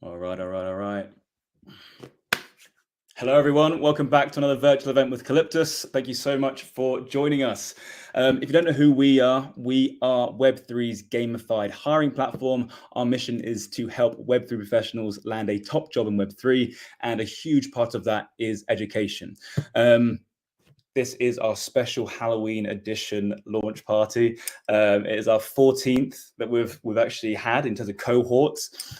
All right, all right, all right. Hello, everyone. Welcome back to another virtual event with Calyptus. Thank you so much for joining us. If you don't know who we are Web3's gamified hiring platform. Our mission is to help Web3 professionals land a top job in Web3, and a huge part of that is education. This is our special Halloween edition launch party. It is our 14th that we've actually had in terms of cohorts.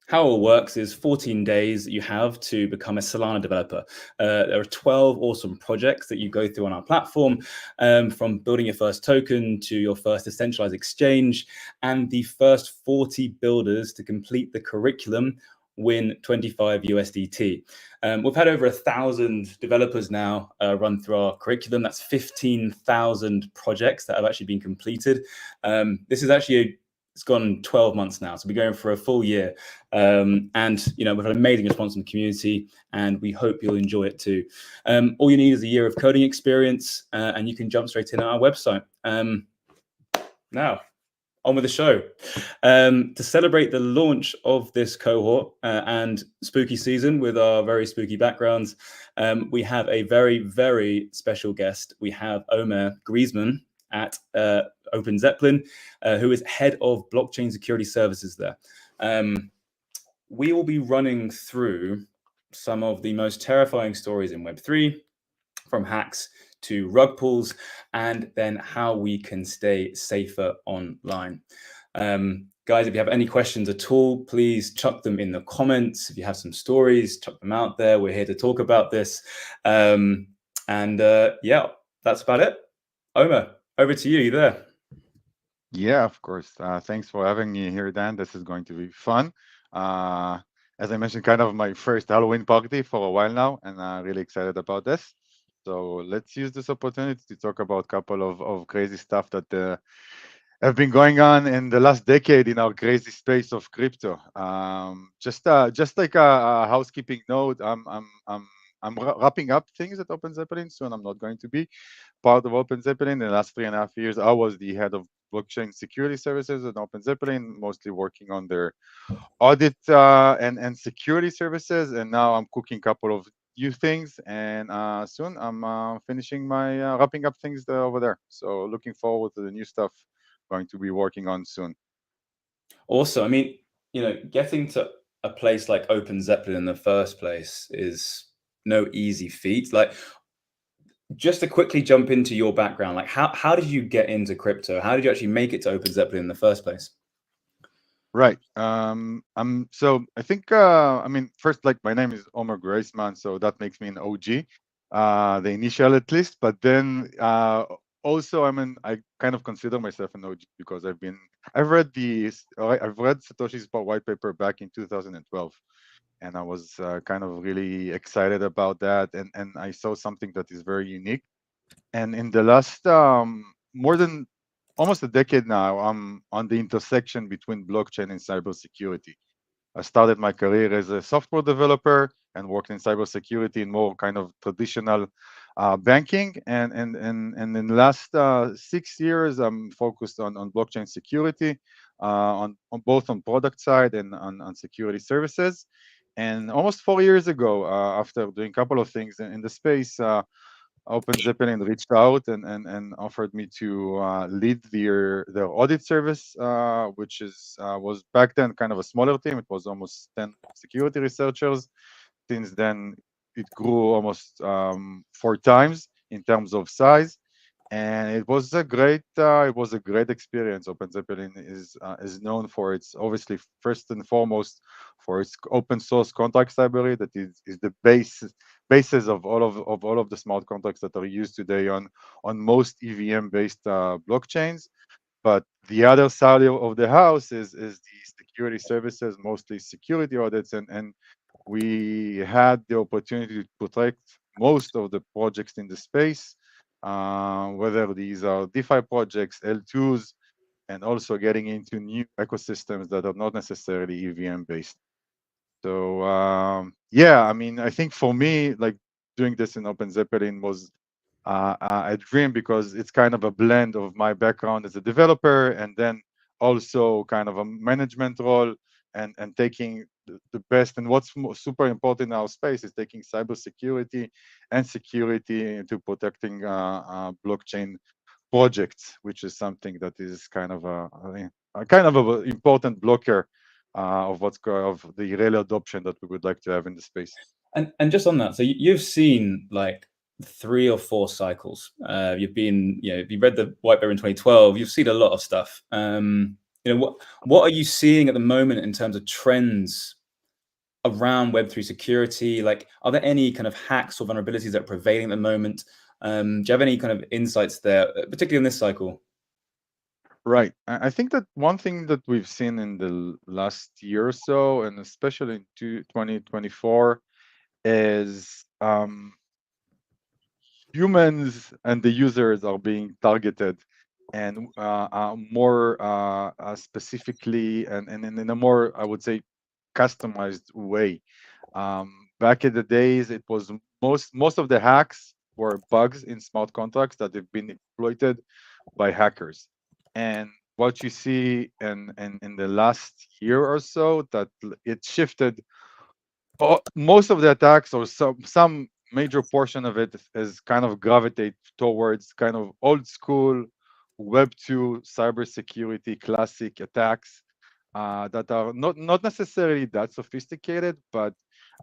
How it all works is 14 days that you have to become a Solana developer. There are 12 awesome projects that you go through on our platform, from building your first token to your first decentralized exchange, and the first 40 builders to complete the curriculum win 25 USDT. We've had over 1,000 developers now run through our curriculum. That's 15,000 projects that have actually been completed. This is actually it's gone 12 months now, so we're going for a full year, and we've had an amazing response from the community, and we hope you'll enjoy it too. All you need is a year of coding experience, and you can jump straight in on our website. Now, on with the show. To celebrate the launch of this cohort and spooky season with our very spooky backgrounds, we have a very, very special guest. We have Omer Griezmann at OpenZeppelin, who is head of blockchain security services there. We will be running through some of the most terrifying stories in Web3, from hacks to rug pulls, and then how we can stay safer online. Guys, if you have any questions at all, please chuck them in the comments. If you have some stories, chuck them out there. We're here to talk about this. Yeah, that's about it. Omer, over to you. You there? Yeah, of course. Thanks for having me here, Dan. This is going to be fun. As I mentioned, kind of my first Halloween party for a while now, and I'm really excited about this. So let's use this opportunity to talk about a couple of crazy stuff that have been going on in the last decade in our crazy space of crypto. Just like a housekeeping note, I'm wrapping up things at OpenZeppelin soon. I'm not going to be part of OpenZeppelin. In the last 3.5 years, I was the head of blockchain security services at OpenZeppelin, mostly working on their audit and security services. And now I'm cooking a couple of new things, and soon I'm finishing my wrapping up things over there. So looking forward to the new stuff going to be working on soon. Also, I mean, getting to a place like OpenZeppelin in the first place is no easy feat. Like, just to quickly jump into your background, like how did you get into crypto? How did you actually make it to OpenZeppelin in the first place? Right. So I think I mean first, like, my name is Omar Graceman, so that makes me an OG, the initial at least. But then also I kind of consider myself an OG because I've read Satoshi's white paper back in 2012, and I was kind of really excited about that, and I saw something that is very unique. And in the last more than almost a decade now, I'm on the intersection between blockchain and cybersecurity. I started my career as a software developer and worked in cybersecurity in more kind of traditional banking. And in the last 6 years, I'm focused on blockchain security, on both on product side and on security services. And almost 4 years ago, after doing a couple of things in the space, OpenZeppelin reached out and offered me to lead their audit service, which was back then kind of a smaller team. It was almost 10 security researchers. Since then, it grew almost 4 times in terms of size, and it was a great experience. OpenZeppelin is known for its, obviously, first and foremost, for its open source contract library that is the basis of all of the smart contracts that are used today on most EVM based blockchains. But the other side of the house is the security services, mostly security audits, and we had the opportunity to protect most of the projects in the space, whether these are DeFi projects, L2s, and also getting into new ecosystems that are not necessarily EVM based. So yeah, I mean, I think for me, like, doing this in OpenZeppelin was a dream because it's kind of a blend of my background as a developer and then also kind of a management role and taking the best. And what's super important in our space is taking cybersecurity and security into protecting blockchain projects, which is something that is kind of a kind of an important blocker of of the real adoption that we would like to have in the space. And just on that, so you've seen like 3 or 4 cycles. You've been, you read the white paper in 2012. You've seen a lot of stuff. What are you seeing at the moment in terms of trends around Web3 security? Like, are there any kind of hacks or vulnerabilities that are prevailing at the moment? Do you have any kind of insights there, particularly in this cycle? Right. I think that one thing that we've seen in the last year or so, and especially in 2024, is humans and the users are being targeted, and more specifically, and in a more, I would say, customized way. Back in the days, it was most of the hacks were bugs in smart contracts that have been exploited by hackers. And what you see in the last year or so, that it shifted. Most of the attacks, or some major portion of it, is kind of gravitate towards kind of old school Web 2 cybersecurity classic attacks that are not necessarily that sophisticated, but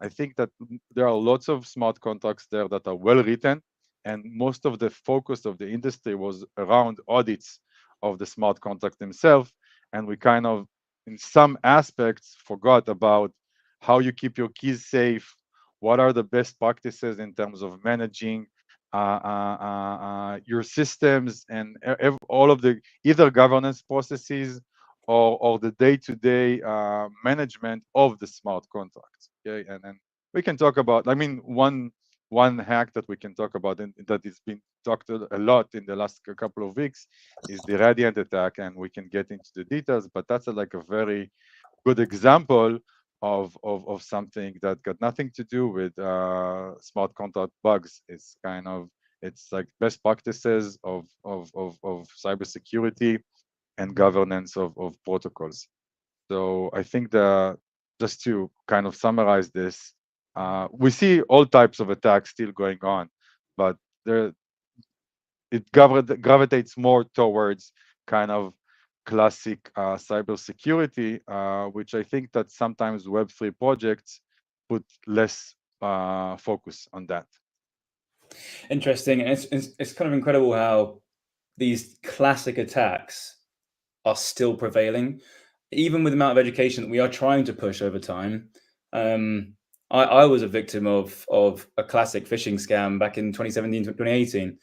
I think that there are lots of smart contracts there that are well written, and most of the focus of the industry was around audits of the smart contract themselves, and we kind of, in some aspects, forgot about how you keep your keys safe, what are the best practices in terms of managing your systems, and all of the either governance processes or the day-to-day management of the smart contracts. Okay, and then we can talk about. I mean, one hack that we can talk about, and that has been talked a lot in the last couple of weeks, is the Radiant attack, and we can get into the details. But that's like a very good example of something that got nothing to do with smart contract bugs. It's like best practices of cybersecurity and governance of protocols. So I think just to kind of summarize this, we see all types of attacks still going on, but it gravitates more towards kind of classic cybersecurity, which I think that sometimes Web3 projects put less focus on that. Interesting. And it's kind of incredible how these classic attacks are still prevailing, even with the amount of education that we are trying to push over time. I was a victim of a classic phishing scam back in 2017 to 2018.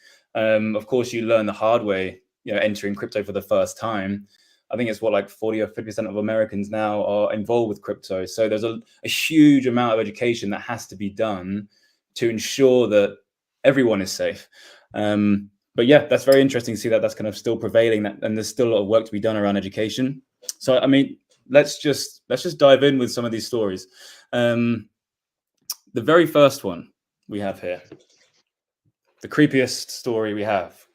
Of course, you learn the hard way, entering crypto for the first time. I think it's like 40 or 50% of Americans now are involved with crypto. So there's a huge amount of education that has to be done to ensure that everyone is safe. But yeah, that's very interesting to see that that's kind of still prevailing, and there's still a lot of work to be done around education. So I mean, let's just dive in with some of these stories. The very first one we have here, the creepiest story we have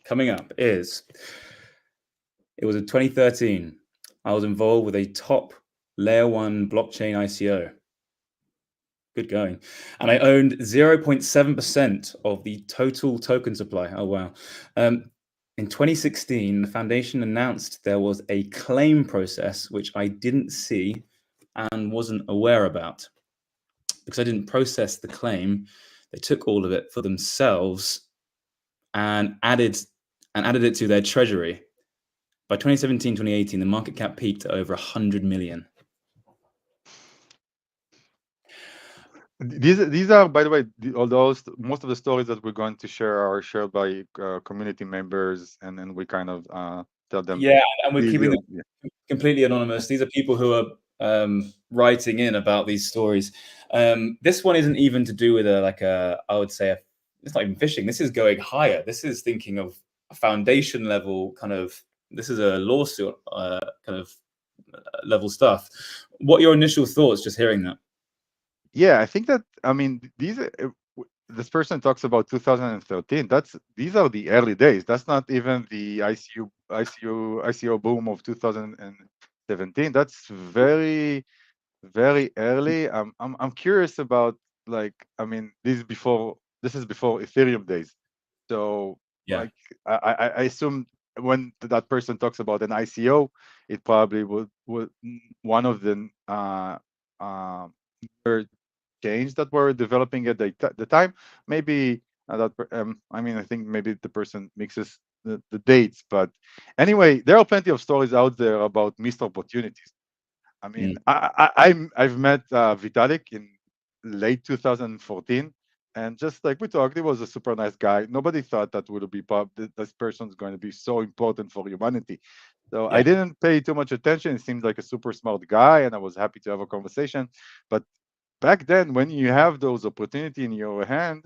coming up is, it was in 2013. I was involved with a top layer 1 blockchain ICO. Good going. And I owned 0.7% of the total token supply. Oh, wow. In 2016, the foundation announced there was a claim process, which I didn't see and wasn't aware about. Because I didn't process the claim, they took all of it for themselves and added it to their treasury. By 2017, 2018, the market cap peaked to over 100 million. These are, by the way, all those, most of the stories that we're going to share are shared by community members, and then we kind of tell them. Yeah, and we're keeping them completely anonymous. These are people who are writing in about these stories. This one isn't even to do with I would say, it's not even phishing. This is going higher. This is thinking of a foundation level kind of, this is a lawsuit kind of level stuff. What are your initial thoughts just hearing that? Yeah, I think that, I mean, this person talks about 2013. These are the early days. That's not even the ICO boom of 2016 17. That's very early. I'm curious about, like, I mean, this is before Ethereum days. So, Yeah. like, I assume when that person talks about an ICO, it probably would one of the uh, change that we're developing at the time. Maybe I mean, I think maybe the person mixes the dates, but anyway, there are plenty of stories out there about missed opportunities. I mean, Mm. I've met Vitalik in late 2014, and just like we talked, he was a super nice guy. Nobody thought that would be this person's going to be so important for humanity. So I Yeah. didn't pay too much attention. He seemed like a super smart guy, and I was happy to have a conversation. But back then, when you have those opportunity in your hands,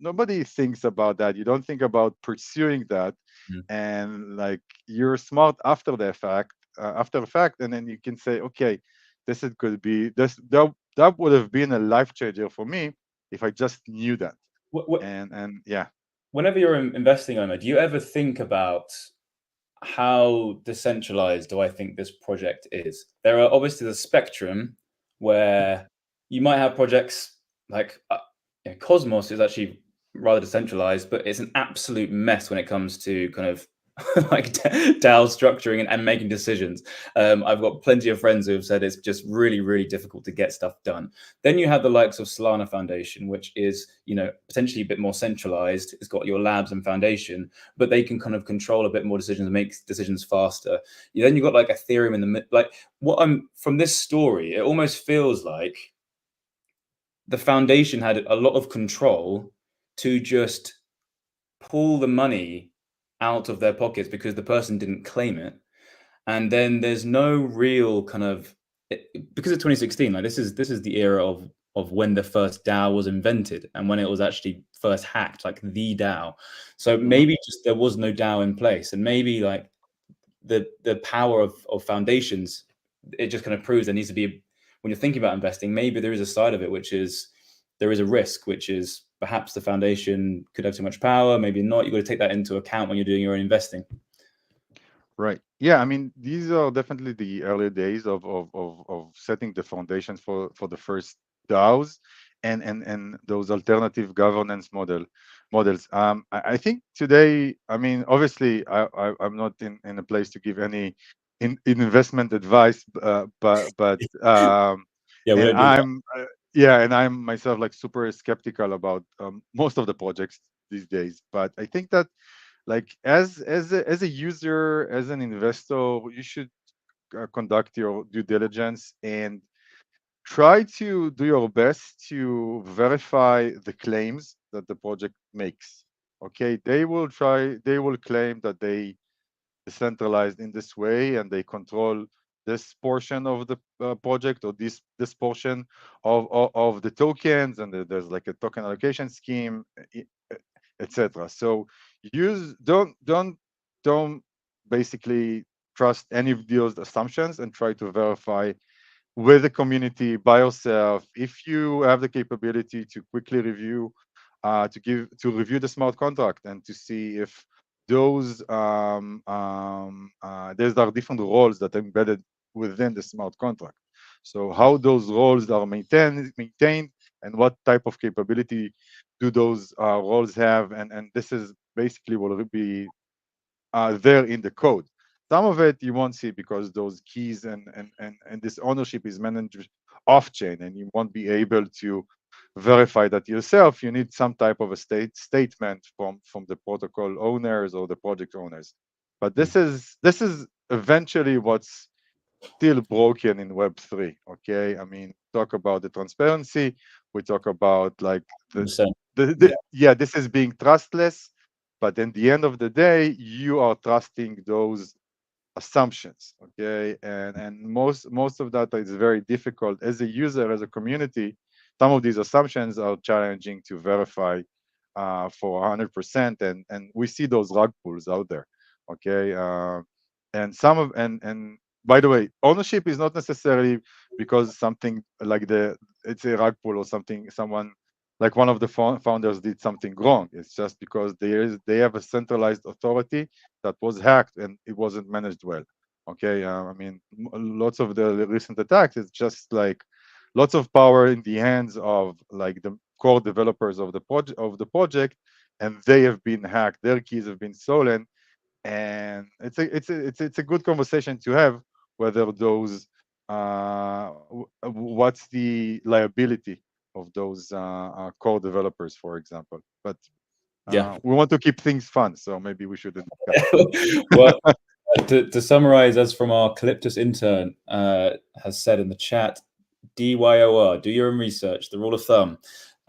nobody thinks about that. You don't think about pursuing that, Mm. and like you're smart after the fact, and then you can say, okay, could be that would have been a life changer for me if I just knew that. And yeah. Whenever you're investing, Omar, do you ever think about how decentralized do I think this project is? There are obviously the spectrum where you might have projects like Cosmos is actually rather decentralized, but it's an absolute mess when it comes to kind of like DAO structuring and making decisions. I've got plenty of friends who have said it's just really, really difficult to get stuff done. Then you have the likes of Solana Foundation, which is, potentially a bit more centralized. It's got your labs and foundation, but they can kind of control a bit more decisions and make decisions faster. Then you've got like Ethereum in the mid. Like what I'm from this story, it almost feels like the foundation had a lot of control to just pull the money out of their pockets because the person didn't claim it. And then there's no real kind of because of 2016, like this is the era of when the first DAO was invented and when it was actually first hacked, like the DAO. So Mhm. maybe just there was no DAO in place, and maybe like the power of foundations, it just kind of proves there needs to be, when you're thinking about investing, maybe there is a side of it which is there is a risk, which is perhaps the foundation could have too much power, maybe not. You've got to take that into account when you're doing your own investing. Right. Yeah. I mean, these are definitely the early days of setting the foundations for the first DAOs and those alternative governance models. I think today, I mean, obviously, I'm not in a place to give any investment advice, Yeah, we and don't do that. yeah, and I'm myself like super skeptical about most of the projects these days. But I think that, like, as a user, as an investor, you should conduct your due diligence and try to do your best to verify the claims that the project makes. Okay, they will claim that they decentralized in this way and they control this portion of the project, or this portion of the tokens, and there's like a token allocation scheme, etc. So use don't basically trust any of those assumptions, and try to verify with the community by yourself. If you have the capability to quickly review, to review the smart contract and to see if there's are different roles that are embedded within the smart contract. So how those roles are maintained, and what type of capability do those roles have, and this is basically what will be there in the code. Some of it you won't see because those keys and this ownership is managed off chain, and you won't be able to verify that yourself. You need some type of a statement from the protocol owners or the project owners. But this is eventually what's still broken in Web3. Okay, I mean, talk about the transparency. We talk about like the, 100%. the yeah, this is being trustless. But in the end of the day, you are trusting those assumptions. Okay, and most of that is very difficult as a user, as a community. Some of these assumptions are challenging to verify for 100%, and we see those rug pulls out there. Okay, and some of and by the way, ownership is not necessarily because something like it's a rug pull or something, someone like one of the founders did something wrong. It's just because they have a centralized authority that was hacked and it wasn't managed well. Okay, I mean, lots of the recent attacks is just like lots of power in the hands of like the core developers of the project, and they have been hacked. Their keys have been stolen, and it's a good conversation to have whether those what's the liability of those core developers, for example. But Yeah. we want to keep things fun, so maybe we shouldn't discuss Well, that. to summarize, as from our Calyptus intern has said in the chat, DYOR, do your own research. The rule of thumb.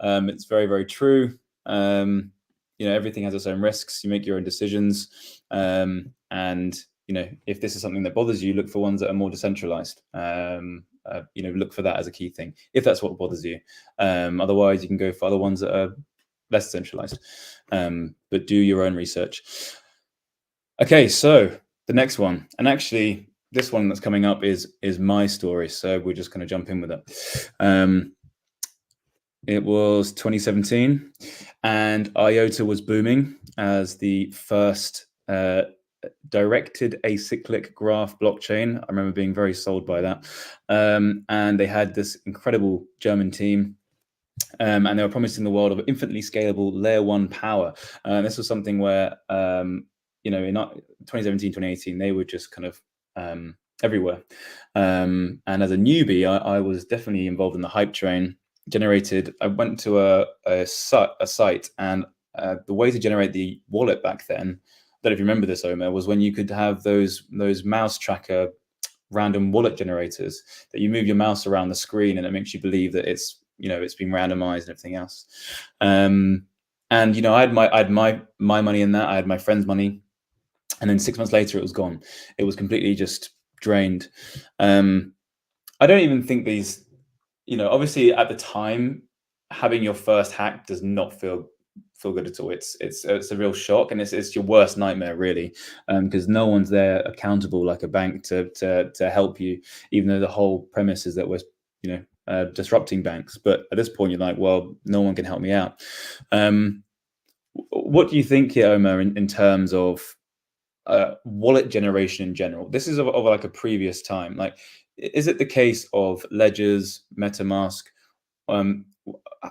It's very, very true. Everything has its own risks. You make your own decisions, and if this is something that bothers you, look for ones that are more decentralized. Look for that as a key thing if that's what bothers you. Otherwise, you can go for other ones that are less centralized. But do your own research. Okay, so the next one, and actually this one that's coming up is my story, so we're just going to jump in with it. It was 2017, and Iota was booming as the first directed acyclic graph blockchain. I remember being very sold by that. And they had this incredible German team, and they were promising the world of infinitely scalable layer one power. This was something where, in 2017, 2018, they were just kind of everywhere. And as a newbie, I was definitely involved in the hype train. I went to a site, and the way to generate the wallet back then, I don't know if you remember this, Omer, was when you could have those mouse tracker random wallet generators that you move your mouse around the screen and it makes you believe that it's been randomized and everything else. And I had my money in that. I had my friend's money, and then 6 months later it was gone. It was completely just drained. I don't even think these, obviously at the time, having your first hack does not feel good at all. It's a real shock, and it's your worst nightmare, really, because no one's there accountable like a bank to help you, even though the whole premise is that we're disrupting banks. But at this point, you're like, well, no one can help me out. What do you think here, Omer, in terms of wallet generation in general? This is of like a previous time. Like, is it the case of ledgers, MetaMask?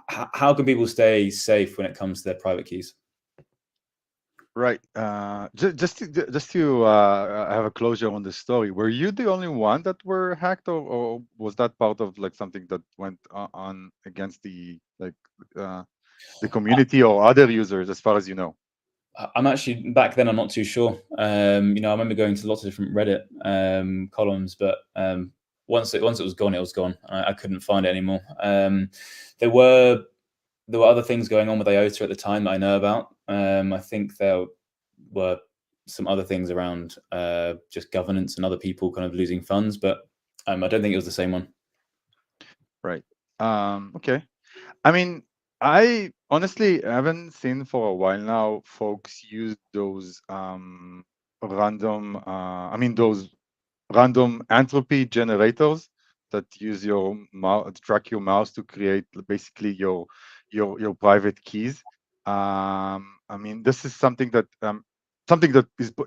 How can people stay safe when it comes to their private keys? Right. Just to have a closure on the story, were you the only one that were hacked, or was that part of like something that went on against the the community or other users, as far as you know? I'm actually, back then, I'm not too sure. I remember going to lots of different Reddit columns, but once it was gone, it was gone. I couldn't find it anymore. There were other things going on with Iota at the time that I know about. I think there were some other things around just governance and other people kind of losing funds, but I don't think it was the same one. Right. Okay. I mean, I honestly haven't seen for a while now folks use those those random entropy generators that use your mouse, track your mouse to create basically your private keys. I mean, this is something that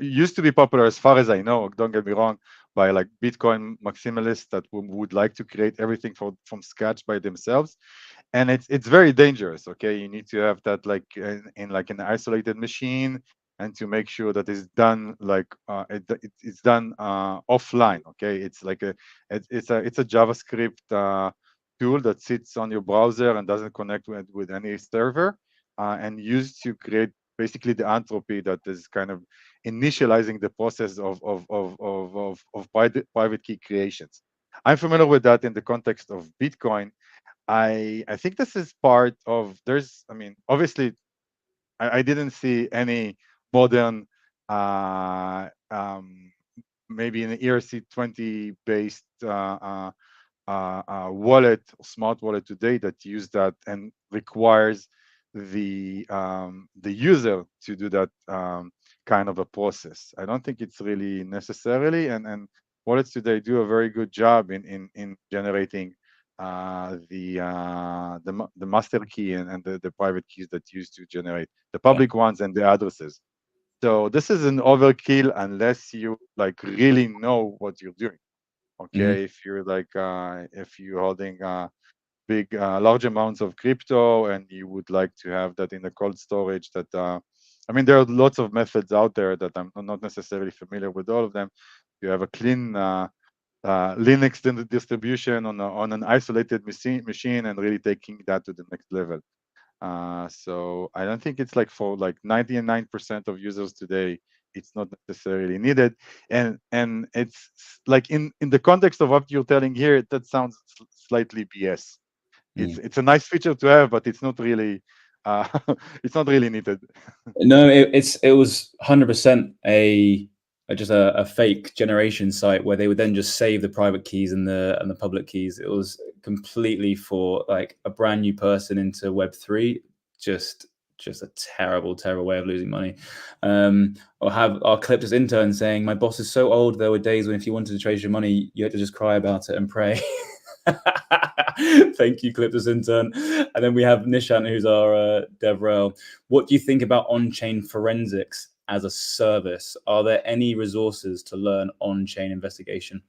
used to be popular, as far as I know. Don't get me wrong, by like Bitcoin maximalists that would like to create everything from scratch by themselves, and it's very dangerous. Okay, you need to have that like in like an isolated machine, and to make sure that it's done like it's done offline. Okay, it's like it's a JavaScript tool that sits on your browser and doesn't connect with any server, and used to create basically the entropy that is kind of initializing the process of private key creations. I'm familiar with that in the context of Bitcoin. I think this is part of there's I mean obviously I didn't see any modern maybe an ERC20 based wallet, smart wallet today that use that and requires the user to do that kind of a process. I don't think it's really necessarily, and wallets today do a very good job in generating the master key and the private keys that used to generate the public ones and the addresses. So this is an overkill unless you like really know what you're doing. Mhm. Okay, if you're like if you're holding big large amounts of crypto and you would like to have that in the cold storage, that I mean there are lots of methods out there that I'm not necessarily familiar with all of them. You have a clean Linux distribution on an isolated machine and really taking that to the next level. So I don't think it's like for like 99% of users today, it's not necessarily needed. And it's like in the context of what you're telling here, that sounds slightly BS. Mm. It's a nice feature to have, but it's not really uh, it's not really needed. No, it was 100% just a fake generation site where they would then just save the private keys and the public keys. It was completely for like a brand new person into Web3. Just just a terrible way of losing money. Or have our Clippers intern saying, "My boss is so old. There were days when if you wanted to trade your money, you had to just cry about it and pray." Thank you, Clippers intern. And then we have Nishan, who's our DevRel. What do you think about on-chain forensics as a service? Are there any resources to learn on-chain investigation?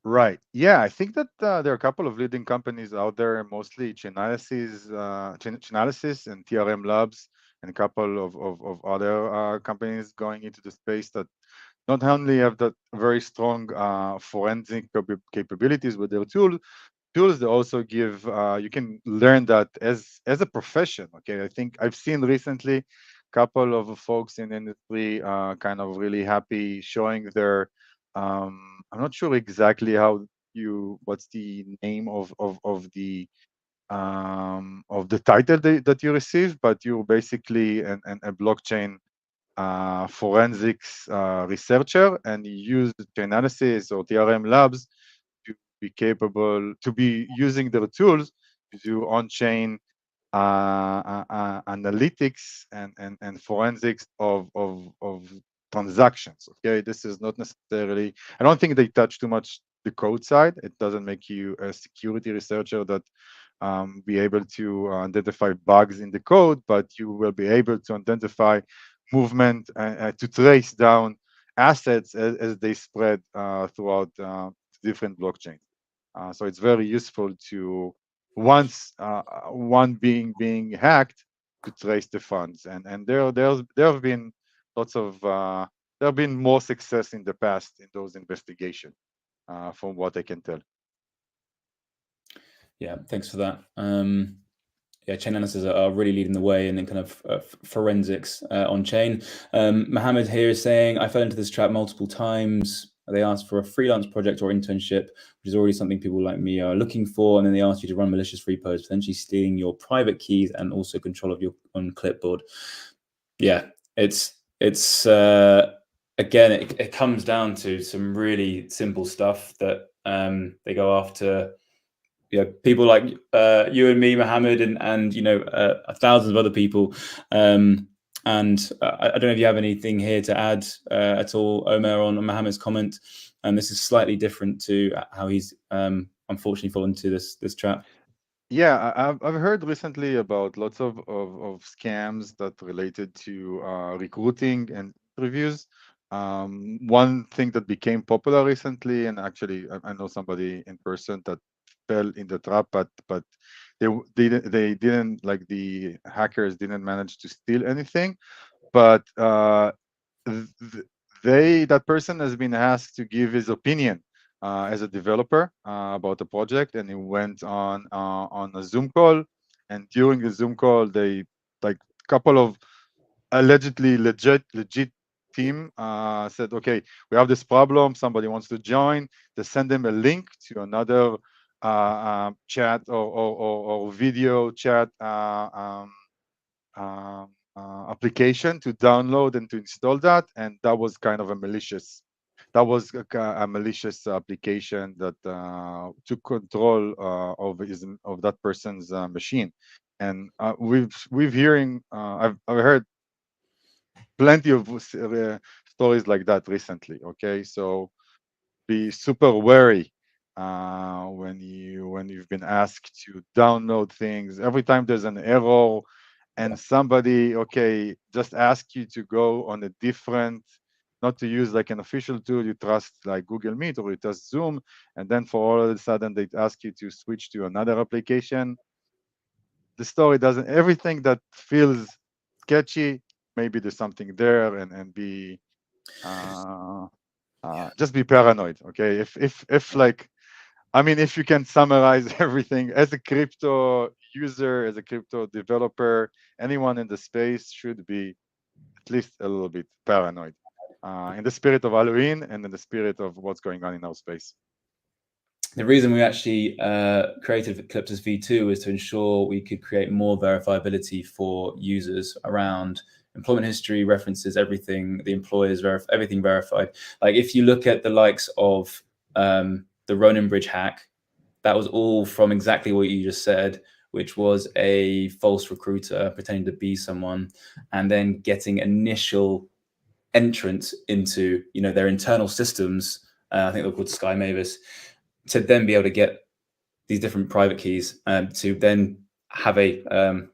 Right. Yeah, I think that there are a couple of leading companies out there, mostly Chainalysis and TRM Labs, and a couple of other companies going into the space that not only have that very strong forensic capabilities with their tools, they also give you can learn that as a profession. Okay, I think I've seen recently a couple of folks in the industry kind of really happy showing their I'm not sure exactly how you what's the name of the title that you receive, but you're basically a blockchain forensics researcher, and you use Chainalysis or TRM Labs to be capable to be using their tools to do on-chain analytics and forensics of transactions. Okay, this is not necessarily. I don't think they touch too much the code side. It doesn't make you a security researcher that be able to identify bugs in the code, but you will be able to identify movement to trace down assets as they spread throughout different blockchains. So it's very useful to once one being hacked to trace the funds, and there have been lots of there have been more success in the past in those investigations, from what I can tell. Yeah, thanks for that. Yeah, chain analysis are really leading the way in kind of forensics on chain. Mohammed here is saying, I fell into this trap multiple times. They asked for a freelance project or internship, which is already something people like me are looking for. And then they ask you to run malicious repos, potentially stealing your private keys and also control of your own clipboard. Yeah, it's again, it comes down to some really simple stuff that they go after, people like you and me, Mohammed, and thousands of other people. And I don't know if you have anything here to add at all, Omer, on Mohammed's comment. And this is slightly different to how he's unfortunately fallen into this trap. Yeah, I've heard recently about lots of scams that related to recruiting and interviews. One thing that became popular recently, and actually I know somebody in person that fell in the trap, but they didn't, like, the hackers didn't manage to steal anything, but th- that person has been asked to give his opinion as a developer about the project, and he went on a Zoom call, and during the Zoom call, they, like, couple of allegedly legit team said, okay, we have this problem, somebody wants to join. They send them a link to another chat or video chat application to download and to install that, and that was kind of a malicious. That was a malicious application that took control of that person's machine, and we've hearing I've heard plenty of stories like that recently. Okay, so be super wary when you've been asked to download things. Every time there's an error, and somebody, okay, just ask you to go on a different, not to use like an official tool you trust like Google Meet or you trust Zoom, and then for all of a sudden they ask you to switch to another application. The story doesn't, everything that feels sketchy, maybe there's something there, and be uh, just be paranoid. Okay, if like, I mean, if you can summarize everything as a crypto user, as a crypto developer, anyone in the space should be at least a little bit paranoid, in the spirit of Halloween and in the spirit of what's going on in our space. The reason we actually created Calyptus v2 is to ensure we could create more verifiability for users around employment history, references, everything, the employers, everything verified. Like if you look at the likes of the Ronin Bridge hack, that was all from exactly what you just said, which was a false recruiter pretending to be someone and then getting initial entrance into, you know, their internal systems. I think they're called Sky Mavis, to then be able to get these different private keys to then have a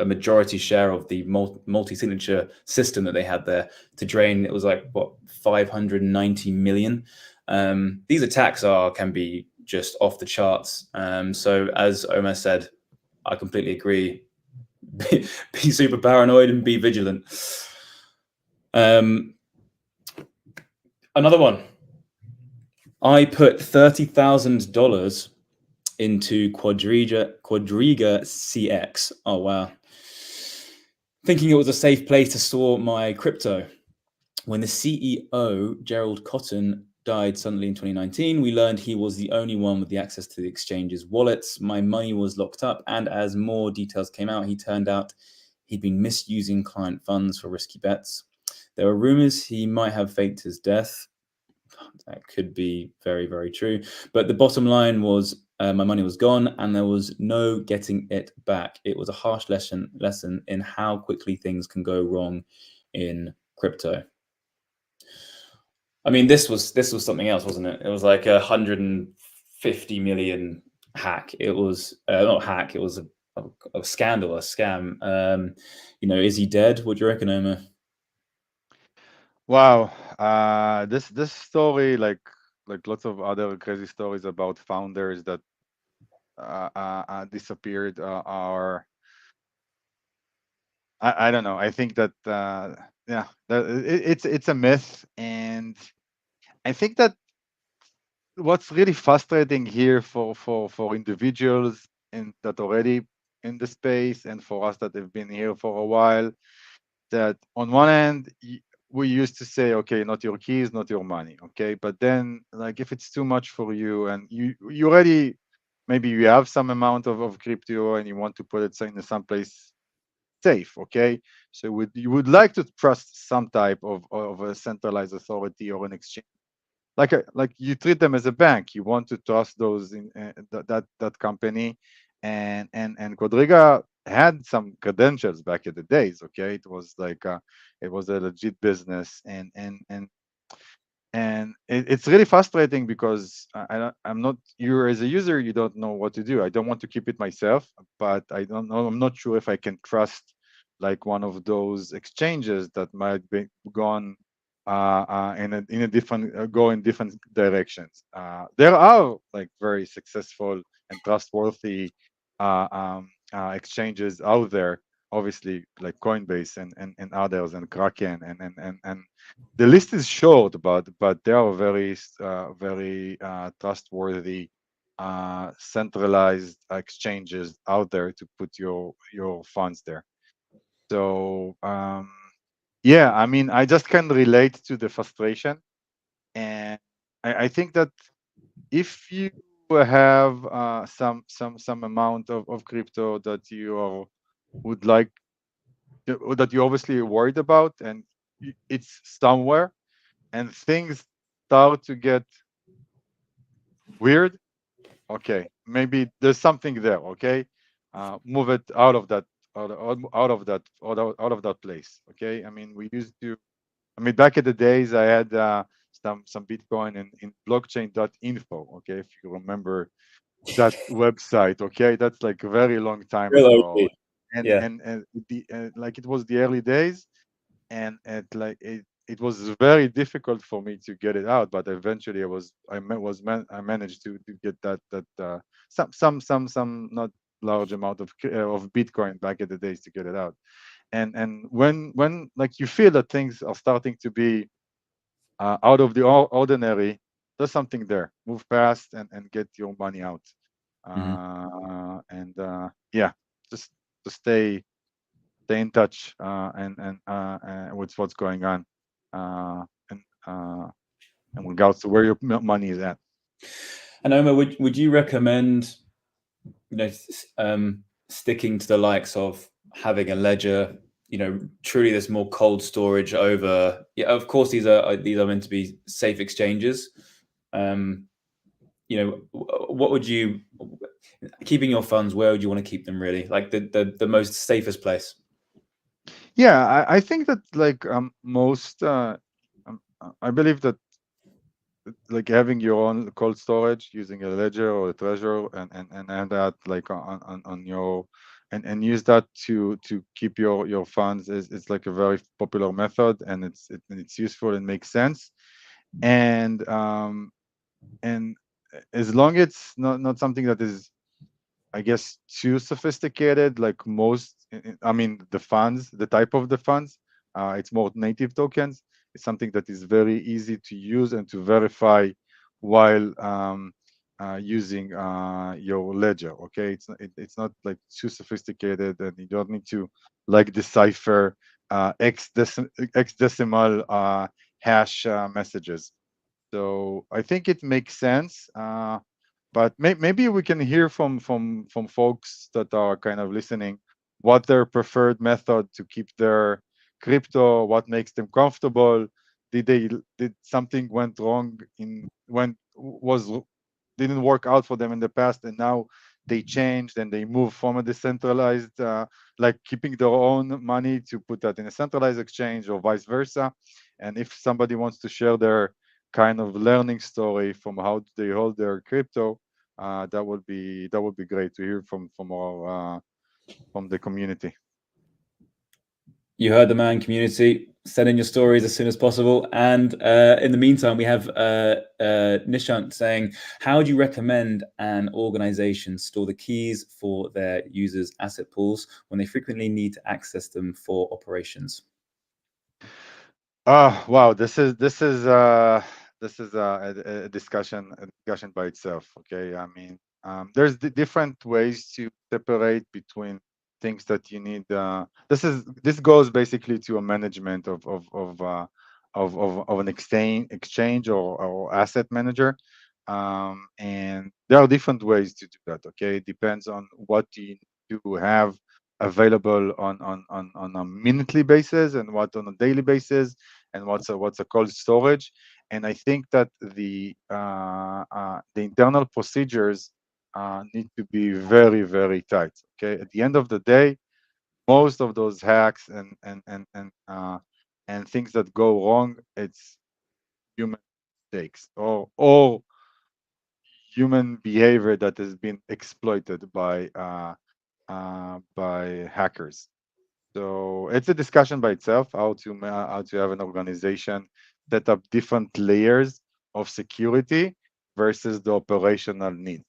majority share of the multi-signature system that they had there to drain. It was like, what, 590 million. These attacks can be just off the charts. So as Omer said, I completely agree. Be super paranoid and be vigilant. Another one. I put $30,000 into Quadriga CX. Oh wow! Thinking it was a safe place to store my crypto. When the CEO Gerald Cotton died suddenly in 2019, we learned he was the only one with the access to the exchange's wallets. My money was locked up, and as more details came out, he turned out he'd been misusing client funds for risky bets. There were rumors he might have faked his death. That could be very, very true. But the bottom line was my money was gone and there was no getting it back. It was a harsh lesson in how quickly things can go wrong in crypto. I mean, this was something else, wasn't it? It was like 150 million hack. It was not hack. It was a scandal, a scam. You know, is he dead? What do you reckon, Omer? Wow, this story, like lots of other crazy stories about founders that disappeared, are, I don't know. I think that yeah, it's a myth, and I think that what's really frustrating here for individuals in that already in the space, and for us that have been here for a while, that on one end we used to say, okay, not your keys, not your money, okay, but then like if it's too much for you and you already, maybe you have some amount of crypto and you want to put it in some place safe, okay, so you would like to trust some type of a centralized authority or an exchange, like you treat them as a bank. You want to trust those in that company, and Quadriga had some credentials back in the days. Okay, it was like it was a legit business, and it's really frustrating because I'm not, you as a user, you don't know what to do. I don't want to keep it myself, but I don't know, I'm not sure if I can trust like one of those exchanges that might be gone in a different go in different directions. There are like very successful and trustworthy exchanges out there, obviously like Coinbase and others, and Kraken, and the list is short, but there are very trustworthy centralized exchanges out there to put your funds there. So yeah, I mean, I just can relate to the frustration, and I think that if you have some amount of crypto that would like, that you're obviously worried about, and it's somewhere, and things start to get weird, okay, maybe there's something there, okay, move it out of that, out of that place, okay. I mean, we used to, I mean, back in the days, I had some Bitcoin in blockchain.info, okay, if you remember that website, okay, that's like a very long time Real ago. OP. Yeah. and like it was the early days, and it was very difficult for me to get it out, but eventually I managed to get that some not large amount of Bitcoin back in the days to get it out. And when like you feel that things are starting to be out of the ordinary, there's something there. Move fast and get your money out. Mhm. And yeah, just to stay in touch with what's going on, uh, and uh, in regards to where your money is at. And Omer, would you recommend, you know, sticking to the likes of having a ledger, you know, truly this more cold storage over, yeah, of course these are meant to be safe exchanges. Um, you know, what would you, keeping your funds, where would you want to keep them really? Like the most safest place? Yeah, I think that like most I believe that like having your own cold storage using a ledger or a treasure and add that like on your and use that to keep your funds is like a very popular method, and it's useful and makes sense. And as long it's not something that is, I guess, too sophisticated, like most, I mean, the funds, the type of the funds, it's more native tokens. It's something that is very easy to use and to verify while using your ledger. Okay, it's not like too sophisticated, and you don't need to like decipher X decimal hash messages. So I think it makes sense. But maybe we can hear from folks that are kind of listening what their preferred method to keep their crypto, what makes them comfortable. Did something went wrong in when was didn't work out for them in the past, and now they changed and they moved from a decentralized, like keeping their own money, to put that in a centralized exchange, or vice versa. And if somebody wants to share their kind of learning story from how they hold their crypto, that would be great to hear from our from the community. You heard the man, community. Send in your stories as soon as possible. And in the meantime, we have Nishan saying, how do you recommend an organization store the keys for their users' asset pools when they frequently need to access them for operations? Oh wow, this is a discussion by itself. Okay, I mean, there's different ways to separate between things that you need. This goes basically to a management of an exchange or asset manager, and there are different ways to do that. Okay, it depends on what you need to have available on a minutely basis, and what on a daily basis, and what's a cold storage. And I think that the internal procedures need to be very very tight. Okay, at the end of the day, most of those hacks and things that go wrong, it's human mistakes, or human behavior that has been exploited by hackers. So it's a discussion by itself, how to have an organization set up different layers of security versus the operational need.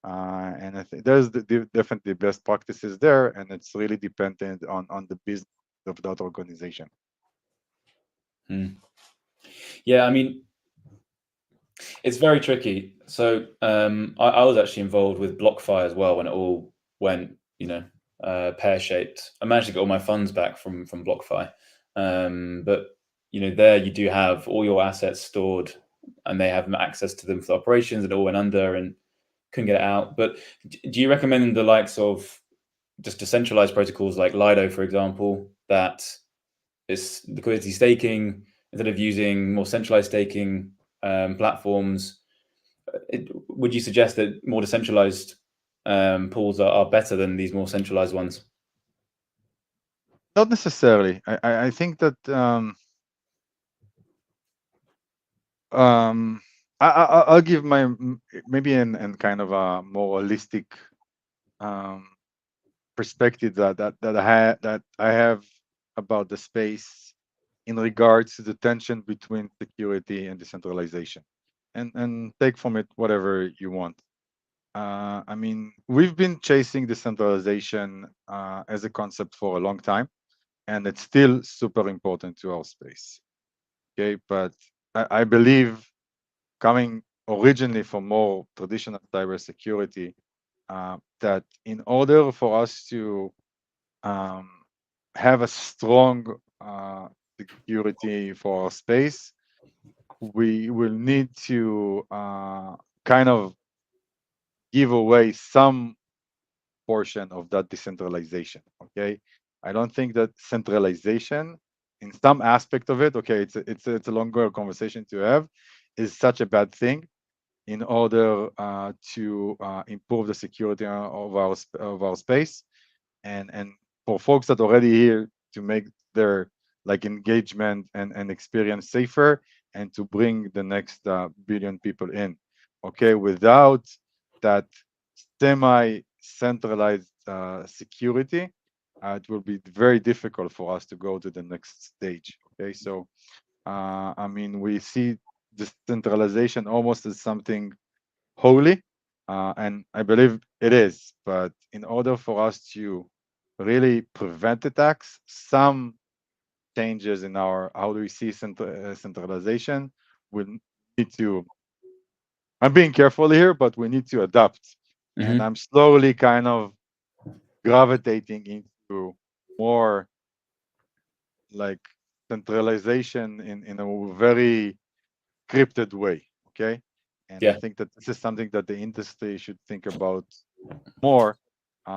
And I think there's definitely best practices there, and it's really dependent on the business of that organization. Hmm. Yeah, I mean, it's very tricky. So I was actually involved with BlockFi as well when it all went, you know, pear shaped. I managed to get all my funds back from BlockFi, but you know, there you do have all your assets stored, and they have access to them for operations, and it all went under and couldn't get it out. But do you recommend the likes of just decentralized protocols like Lido, for example, that is liquidity staking instead of using more centralized staking platforms? Would you suggest that more decentralized pools are better than these more centralized ones? Not necessarily. I think that um, I'll give maybe in kind of a more holistic um, perspective that I have about the space in regards to the tension between security and decentralization, and take from it whatever you want. I mean, we've been chasing decentralization as a concept for a long time, and it's still super important to our space. Okay, but I believe, coming originally from more traditional cybersecurity, that in order for us to um, have a strong security for our space, we will need to kind of give away some portion of that decentralization. Okay, I don't think that centralization, in some aspect of it, okay, it's a longer conversation to have, is such a bad thing in order to improve the security of our space, and for folks that already here to make their like engagement and experience safer, and to bring the next billion people in. Okay, without that semi centralized security, it will be very difficult for us to go to the next stage. Okay, so I mean, we see decentralization almost as something holy, and I believe it is. But in order for us to really prevent attacks, some changes in our how do we see centralization will need to. I'm being careful here, but we need to adapt. And Hmm. I'm slowly kind of gravitating into more like centralization in a very scripted way. Okay. And I Yeah. think that this is something that the industry should think about more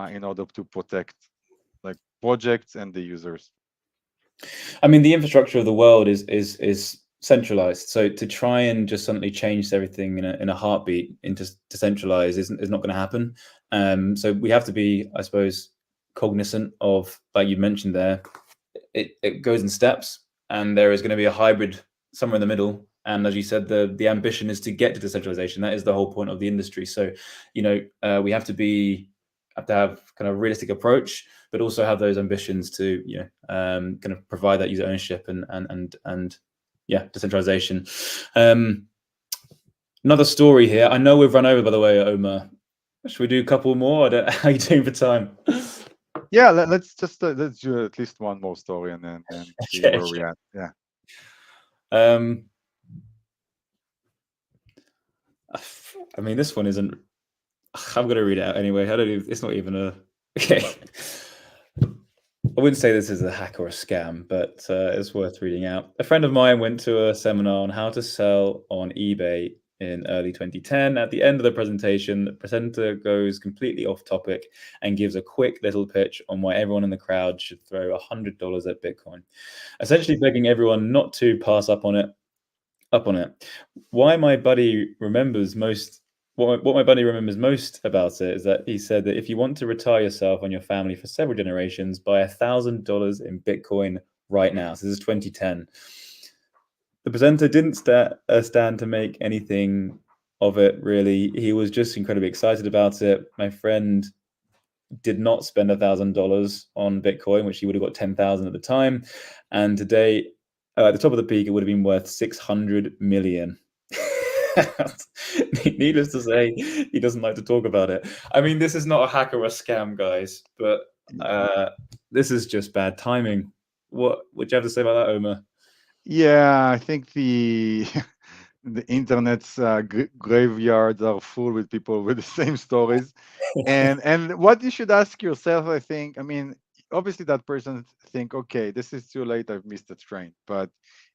in order to protect like projects and the users. I mean, the infrastructure of the world is centralized. So to try and just suddenly change everything in a heartbeat into decentralized is not going to happen. So we have to be, I suppose, cognizant of, like you mentioned there, it goes in steps, and there is going to be a hybrid somewhere in the middle. And as you said, the ambition is to get to decentralization. That is the whole point of the industry. So, we have to have kind of realistic approach, but also have those ambitions to kind of provide that user ownership and yeah, decentralization. Um, Another story here. I know we've run over, by the way, Omar. Should we do a couple more? I don't, how are you doing for time? Yeah, let's do at least one more story and then see Okay. where we're at. Yeah. Um, I mean, this one isn't. I'm going to read it out anyway. I don't even, it's not even a. Okay. I wouldn't say this is a hack or a scam, but it's worth reading out. A friend of mine went to a seminar on how to sell on eBay in early 2010. At the end of the presentation, the presenter goes completely off topic and gives a quick little pitch on why everyone in the crowd should throw $100 at Bitcoin, essentially begging everyone not to pass up on it. Why my buddy remembers most what my buddy remembers most about it is that he said that if you want to retire yourself and your family for several generations, buy $1,000 in Bitcoin right now. So this is 2010. The presenter didn't stand to make anything of it, really. He was just incredibly excited about it. My friend did not spend $1,000 on Bitcoin, which he would have got 10,000 at the time. And today, at the top of the peak, it would have been worth 600 million. Needless to say, he doesn't like to talk about it. I mean, this is not a hack or a scam, guys, but this is just bad timing. What would you have to say about that, Omer? Yeah, I think the the internet's graveyards are full with people with the same stories, and what you should ask yourself, I think, I mean, obviously that person think, okay, this is too late, I've missed the train. But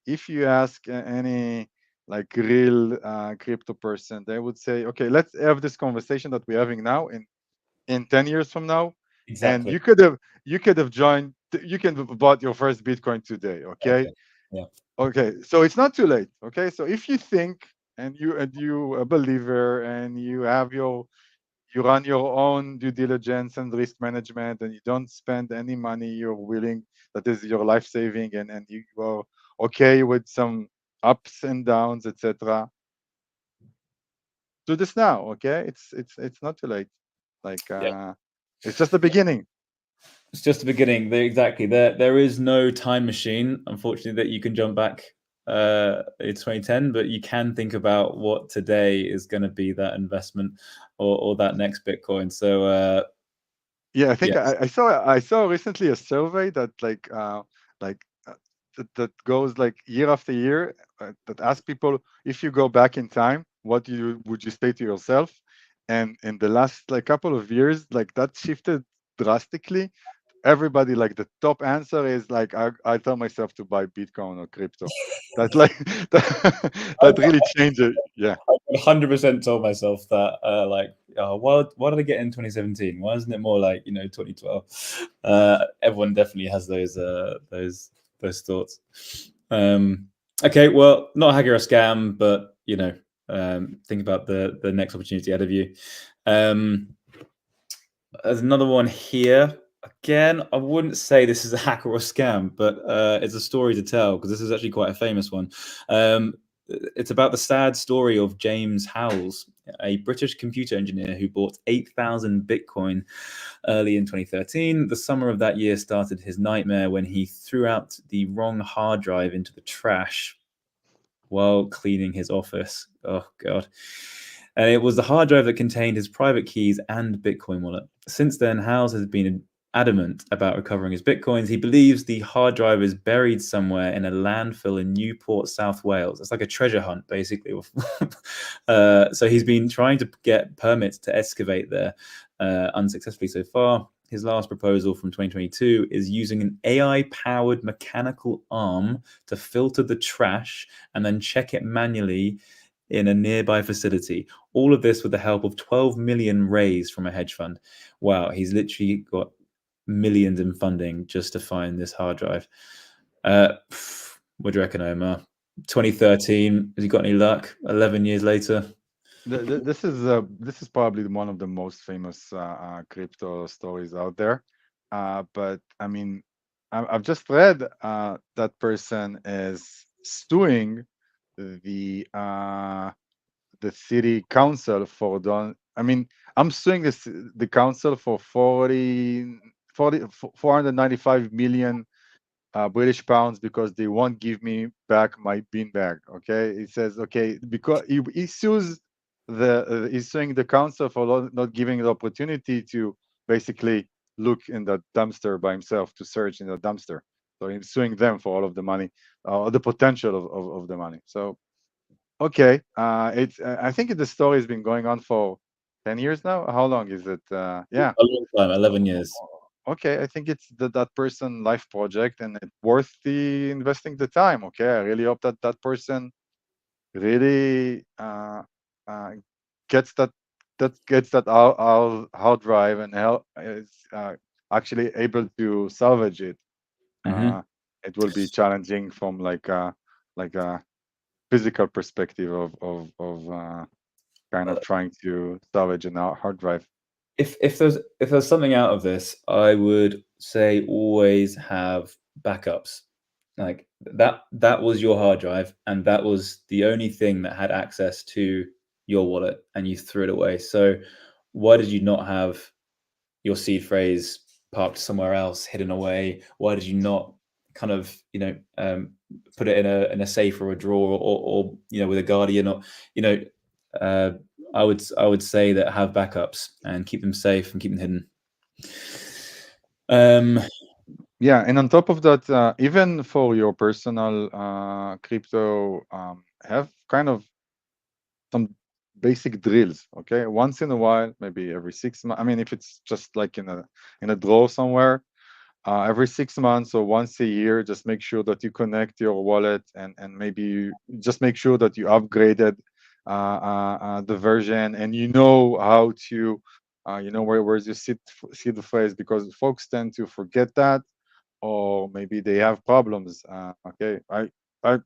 if you ask any like real crypto person, they would say, okay, let's have this conversation that we're having now in 10 years from now, and Exactly. you could have joined, you can have bought your first Bitcoin today. Okay. Okay. Yeah. Okay, so it's not too late. Okay, so if you think, and you a believer, and you run your own due diligence and risk management, and you don't spend any money, you're willing, that is your life saving, and you are okay with some ups and downs, etc. Do this now. Okay, it's not too late. Like Yeah. it's just the beginning. It's just the beginning. Exactly. There is no time machine, unfortunately, that you can jump back in 2010, but you can think about what today is going to be that investment or that next Bitcoin. So Yeah, I think yes. I saw recently a survey that like that goes like year after year, that asks people, if you go back in time, what would you say to yourself? And in the last like couple of years, like that shifted drastically. Everybody, like the top answer is like, I tell myself to buy Bitcoin or crypto. That like that really changed it. Yeah. 100% told myself that like why did I get in 2017? Why isn't it more like 2012? Everyone definitely has those thoughts. Okay, well, not a hack or a scam, but think about the next opportunity ahead of you. There's another one here. Again, I wouldn't say this is a hack or a scam, but it's a story to tell because this is actually quite a famous one. It's about the sad story of James Howells, a British computer engineer who bought 8,000 Bitcoin early in 2013. The summer of that year started his nightmare when he threw out the wrong hard drive into the trash while cleaning his office. Oh, God. And it was the hard drive that contained his private keys and Bitcoin wallet. Since then, Howells has been adamant about recovering his Bitcoins. He believes the hard drive is buried somewhere in a landfill in Newport, South Wales. It's like a treasure hunt, basically. So he's been trying to get permits to excavate there, unsuccessfully so far. His last proposal from 2022 is using an AI-powered mechanical arm to filter the trash and then check it manually in a nearby facility. All of this with the help of 12 million raised from a hedge fund. Wow, he's literally got millions in funding just to find this hard drive. What do you reckon, Omar? 2013. Has he got any luck? 11 years later. This is probably one of the most famous crypto stories out there. But I mean, I've just read that person is suing the uh, the city council for don. I mean, I'm suing the council for 495 million British pounds because they won't give me back my beanbag. Okay, it says okay because he sues he's suing the council for not giving the opportunity to basically look in the dumpster by himself, to search in the dumpster. So he's suing them for all of the money, the potential of the money. So okay, it's I think the story has been going on for 10 years now. How long is it? Yeah. A long time, 11 years. Okay, I think it's that person life project, and it's worth the investing the time. Okay, I really hope that person really gets that hard drive and is actually able to salvage it. Mm-hmm. It will be challenging from like a physical perspective of kind of trying to salvage an hard drive. If there's something out of this, I would say always have backups. Like that was your hard drive, and that was the only thing that had access to your wallet, and you threw it away. So why did you not have your seed phrase parked somewhere else, hidden away? Why did you not kind of put it in a safe or a drawer, or with a guardian, or you know uh, I would say that have backups and keep them safe and keep them hidden. Yeah, and on top of that, even for your personal crypto, have kind of some basic drills. Okay, once in a while, maybe every 6 months. I mean, if it's just like in a drawer somewhere, every 6 months or once a year, just make sure that you connect your wallet, and maybe just make sure that you upgraded the version, and you know how to where's your seed phrase, because folks tend to forget that, or maybe they have problems. Okay, I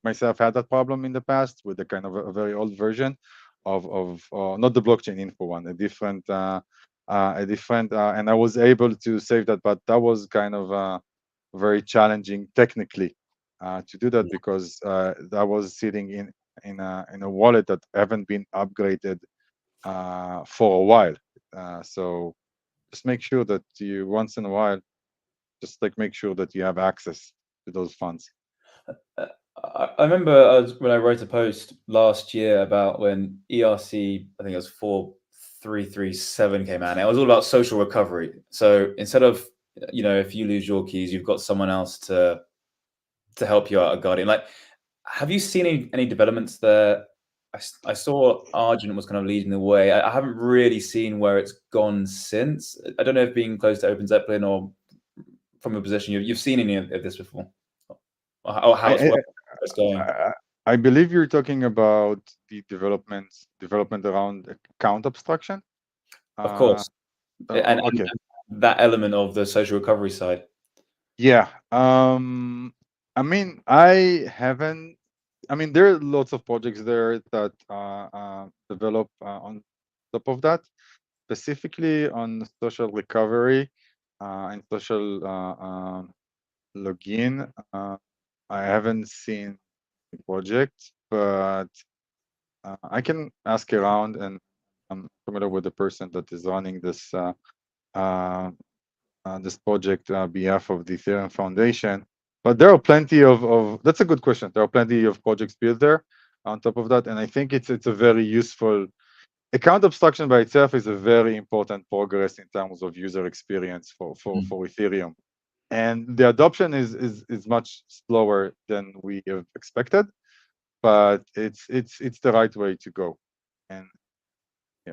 myself had that problem in the past with the kind of a very old version of not the blockchain info one, and I was able to save that, but that was kind of very challenging technically to do that, because that was sitting in a wallet that haven't been upgraded for a while. So just make sure that you once in a while just like make sure that you have access to those funds. I remember when I wrote a post last year about when ERC, I think it was 4337 came out. And it was all about social recovery. So instead of, if you lose your keys, you've got someone else to help you out, a guardian. Like, have you seen any developments there? I saw Argent was kind of leading the way. I haven't really seen where it's gone since. I don't know if being close to OpenZeppelin or from a position you've seen any of this before, or how it's I, working, how it's going. I believe you're talking about the development around account abstraction. Of course, and Okay. that element of the social recovery side. Yeah. I mean, I haven't. I mean, there are lots of projects there that develop on top of that, specifically on social recovery and social login. I haven't seen the project, but I can ask around, and I'm familiar with the person that is running uh, this project on behalf of the Ethereum Foundation. But there are plenty of that's a good question. There are plenty of projects built there on top of that, and I think it's a very useful account abstraction by itself is a very important progress in terms of user experience for Ethereum. And the adoption is much slower than we have expected, but it's the right way to go. And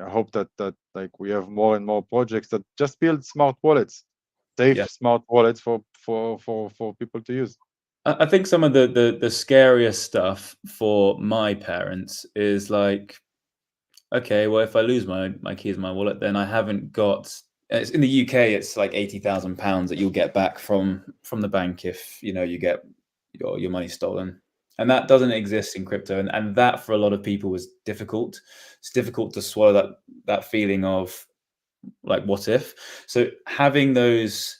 I hope that like we have more and more projects that just build smart wallets, safe Yeah. smart wallets for people to use. I think some of the scariest stuff for my parents is like, okay, well, if I lose my keys in my wallet, then I haven't got. It's in the UK, it's like £80,000 that you'll get back from the bank if you get your money stolen, and that doesn't exist in crypto, and that for a lot of people was difficult. It's difficult to swallow that feeling of like, what if? So having those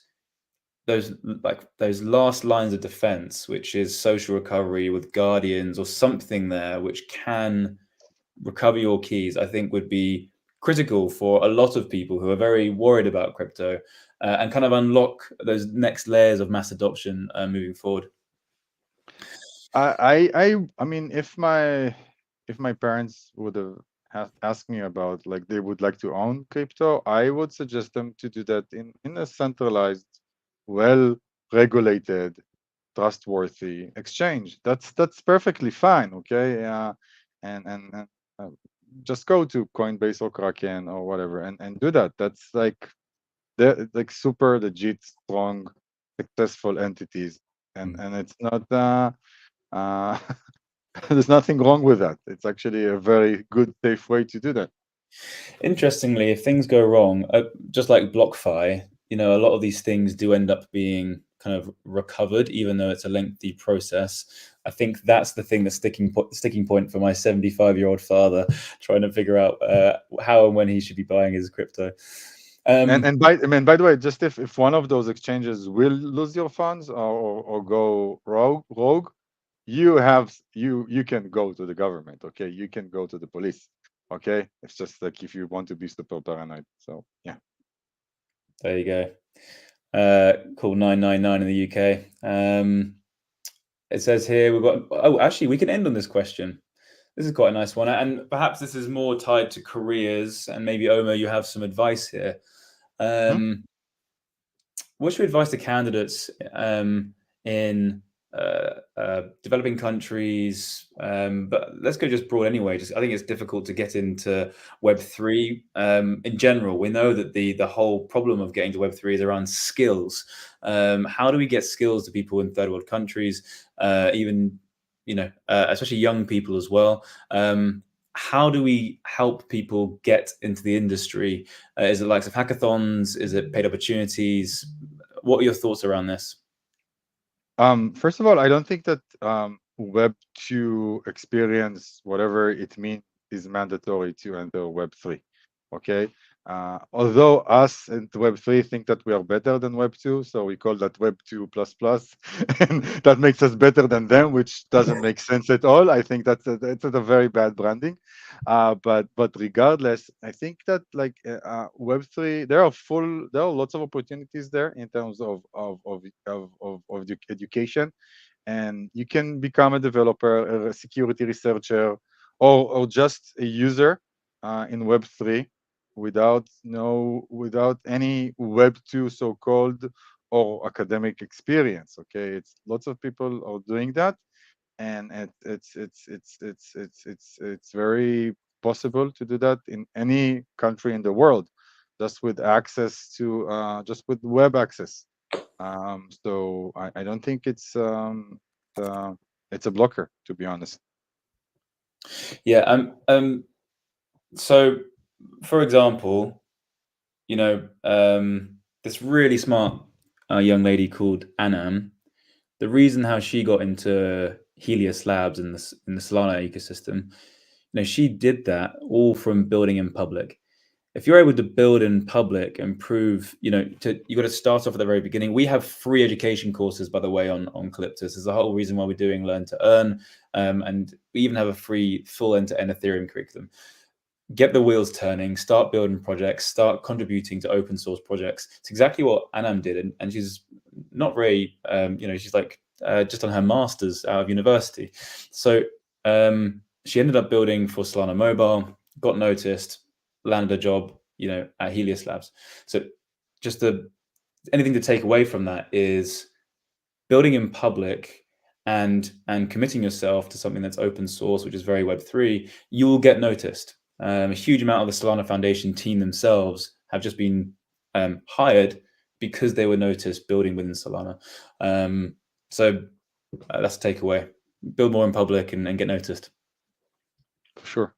last lines of defense, which is social recovery with guardians or something there which can recover your keys, I think would be critical for a lot of people who are very worried about crypto, and kind of unlock those next layers of mass adoption moving forward. I mean, if my parents would have asked me about like they would like to own crypto, I would suggest them to do that in a centralized, well regulated, trustworthy exchange. That's perfectly fine. Okay. And just go to Coinbase or Kraken or whatever and do that. That's like they're like super legit, strong, successful entities, and it's not uh, there's nothing wrong with that. It's actually a very good, safe way to do that. Interestingly, if things go wrong, just like BlockFi, a lot of these things do end up being kind of recovered, even though it's a lengthy process. I think that's the thing, the sticking point for my 75-year-old father, trying to figure out how and when he should be buying his crypto. And by the way, just if one of those exchanges will lose your funds or go rogue, you can go to the government. Okay, you can go to the police. Okay, it's just like if you want to be super paranoid. So yeah. There you go. Call 999 in the UK. It says here we've got. Oh, actually, we can end on this question. This is quite a nice one, and perhaps this is more tied to careers. And maybe Omer, you have some advice here. Hmm? What's your advice to candidates in developing countries? But let's go just broad anyway. I think it's difficult to get into Web3 in general. We know that the whole problem of getting to Web3 is around skills. How do we get skills to people in third world countries, even especially young people as well? How do we help people get into the industry? Is it likes of hackathons? Is it paid opportunities? What are your thoughts around this? First of all, I don't think that Web2 experience, whatever it means, is mandatory to enter Web3. Okay, Although us and Web3 think that we are better than Web2, so we call that Web2++, and that makes us better than them, which doesn't make sense at all. I think that's a very bad branding. But regardless, I think that like Web3, there are lots of opportunities there in terms of education, and you can become a developer, a security researcher, or just a user in Web3 without any Web2 so-called or academic experience. Okay, it's lots of people are doing that, and it's very possible to do that in any country in the world, just with access to just with web access. So I don't think it's a blocker, to be honest. Yeah. So, for example, this really smart young lady called Anam. The reason how she got into Helios Labs in the Solana ecosystem, she did that all from building in public. If you're able to build in public and prove, you got to start off at the very beginning. We have free education courses, by the way, on Calyptus. There's a whole reason why we're doing Learn to Earn, and we even have a free full end-to-end Ethereum curriculum. Get the wheels turning, start building projects, start contributing to open source projects. It's exactly what Anam did, and she's not very, she's like just on her master's out of university. So she ended up building for Solana Mobile, got noticed, landed a job, at Helios Labs. So just anything to take away from that is building in public and committing yourself to something that's open source, which is very Web3, you will get noticed. A huge amount of the Solana Foundation team themselves have just been hired because they were noticed building within Solana. So that's a takeaway. Build more in public and get noticed. For sure.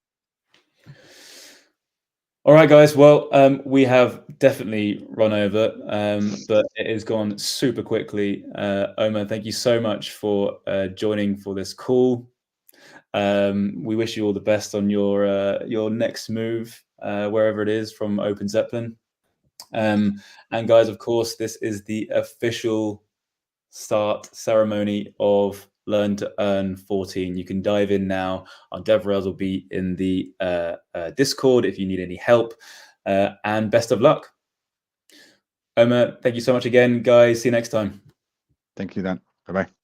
All right, guys. Well, we have definitely run over, but it has gone super quickly. Omer, thank you so much for joining for this call. We wish you all the best on your next move, wherever it is from OpenZeppelin. And guys, of course, this is the official start ceremony of Learn to Earn 14. You can dive in now. Our DevRels will be in the Discord if you need any help. And best of luck. Omer, thank you so much again, guys. See you next time. Thank you, Dan. Bye-bye.